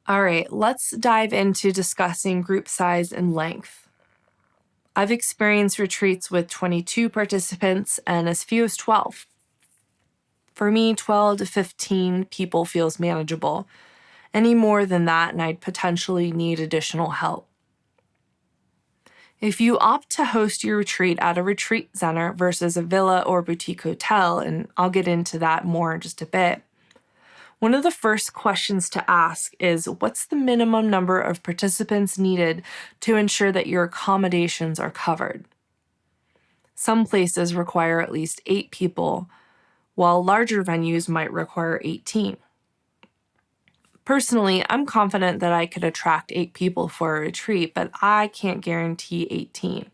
All right, let's dive into discussing group size and length. I've experienced retreats with 22 participants and as few as 12. For me, 12 to 15 people feels manageable. Any more than that, and I'd potentially need additional help. If you opt to host your retreat at a retreat center versus a villa or boutique hotel, and I'll get into that more in just a bit, one of the first questions to ask is what's the minimum number of participants needed to ensure that your accommodations are covered? Some places require at least 8 people, while larger venues might require 18. Personally, I'm confident that I could attract 8 people for a retreat, but I can't guarantee 18.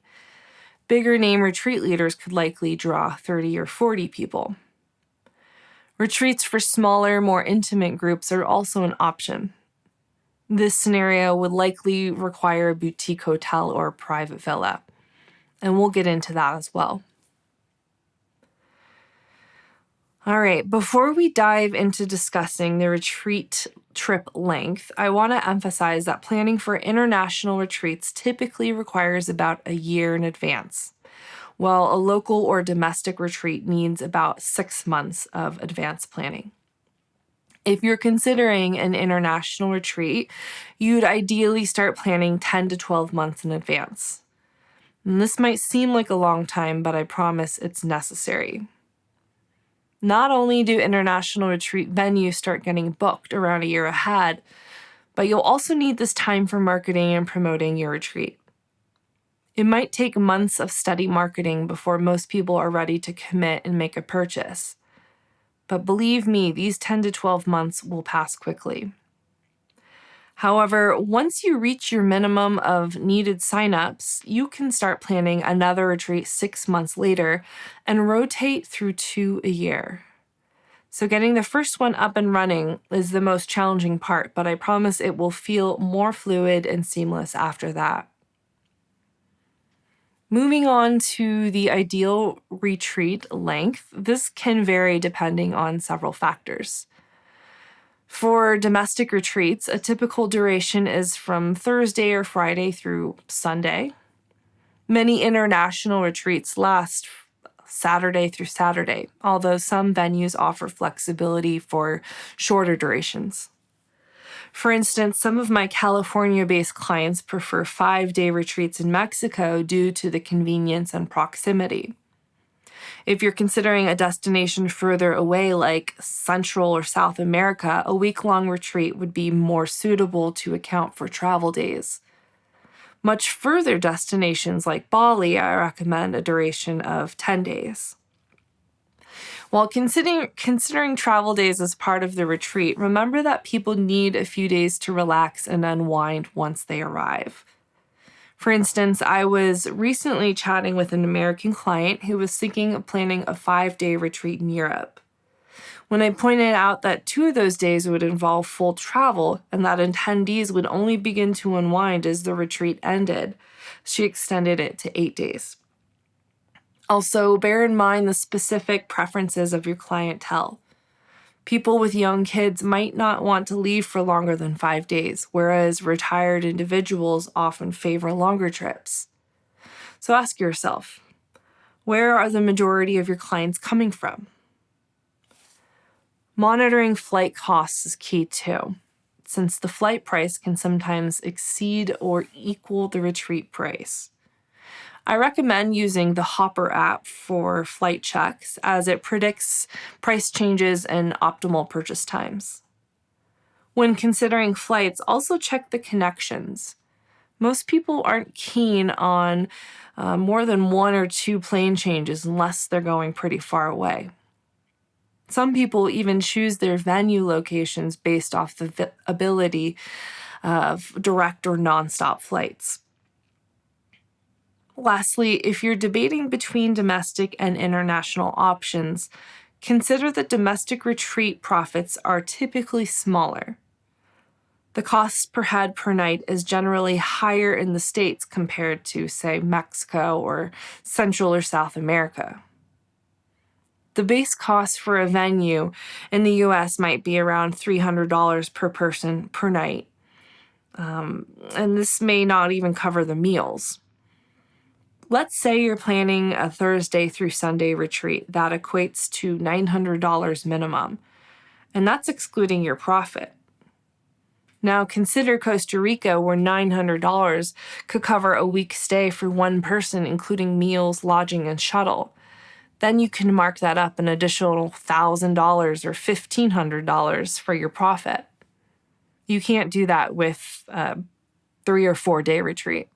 Bigger name retreat leaders could likely draw 30 or 40 people. Retreats for smaller, more intimate groups are also an option. This scenario would likely require a boutique hotel or a private villa, and we'll get into that as well. All right, before we dive into discussing the retreat trip length, I want to emphasize that planning for international retreats typically requires about a year in advance, while a local or domestic retreat needs about 6 months of advanced planning. If you're considering an international retreat, you'd ideally start planning 10 to 12 months in advance. And this might seem like a long time, but I promise it's necessary. Not only do international retreat venues start getting booked around a year ahead, but you'll also need this time for marketing and promoting your retreat. It might take months of steady marketing before most people are ready to commit and make a purchase. But believe me, these 10 to 12 months will pass quickly. However, once you reach your minimum of needed signups, you can start planning another retreat 6 months later and rotate through 2 a year. So getting the first one up and running is the most challenging part, but I promise it will feel more fluid and seamless after that. Moving on to the ideal retreat length, this can vary depending on several factors. For domestic retreats, a typical duration is from Thursday or Friday through Sunday. Many international retreats last Saturday through Saturday, although some venues offer flexibility for shorter durations. For instance, some of my California-based clients prefer 5-day retreats in Mexico due to the convenience and proximity. If you're considering a destination further away like Central or South America, a week-long retreat would be more suitable to account for travel days. Much further destinations like Bali, I recommend a duration of 10 days. While considering travel days as part of the retreat, remember that people need a few days to relax and unwind once they arrive. For instance, I was recently chatting with an American client who was thinking of planning a 5-day retreat in Europe. When I pointed out that 2 of those days would involve full travel and that attendees would only begin to unwind as the retreat ended, she extended it to 8 days. Also, bear in mind the specific preferences of your clientele. People with young kids might not want to leave for longer than 5 days, whereas retired individuals often favor longer trips. So ask yourself, where are the majority of your clients coming from? Monitoring flight costs is key too, since the flight price can sometimes exceed or equal the retreat price. I recommend using the Hopper app for flight checks as it predicts price changes and optimal purchase times. When considering flights, also check the connections. Most people aren't keen on more than 1 or 2 plane changes unless they're going pretty far away. Some people even choose their venue locations based off the ability of direct or nonstop flights. Lastly, if you're debating between domestic and international options, consider that domestic retreat profits are typically smaller. The cost per head per night is generally higher in the States compared to, say, Mexico or Central or South America. The base cost for a venue in the US might be around $300 per person per night, And this may not even cover the meals. Let's say you're planning a Thursday through Sunday retreat that equates to $900 minimum, and that's excluding your profit. Now consider Costa Rica, where $900 could cover a week's stay for one person, including meals, lodging, and shuttle. Then you can mark that up an additional $1,000 or $1,500 for your profit. You can't do that with a 3 or 4 day retreat.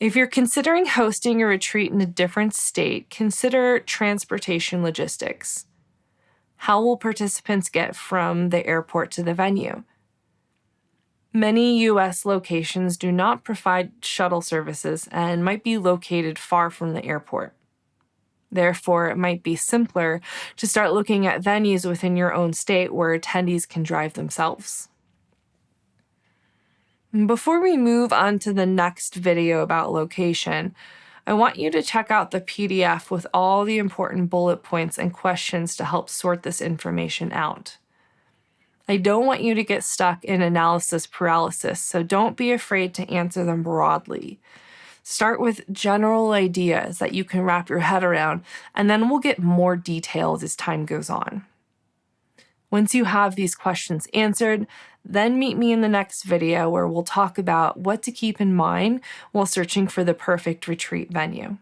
If you're considering hosting a retreat in a different state, consider transportation logistics. How will participants get from the airport to the venue? Many U.S. locations do not provide shuttle services and might be located far from the airport. Therefore, it might be simpler to start looking at venues within your own state where attendees can drive themselves. Before we move on to the next video about location, I want you to check out the PDF with all the important bullet points and questions to help sort this information out. I don't want you to get stuck in analysis paralysis, so don't be afraid to answer them broadly. Start with general ideas that you can wrap your head around, and then we'll get more details as time goes on. Once you have these questions answered, then meet me in the next video where we'll talk about what to keep in mind while searching for the perfect retreat venue.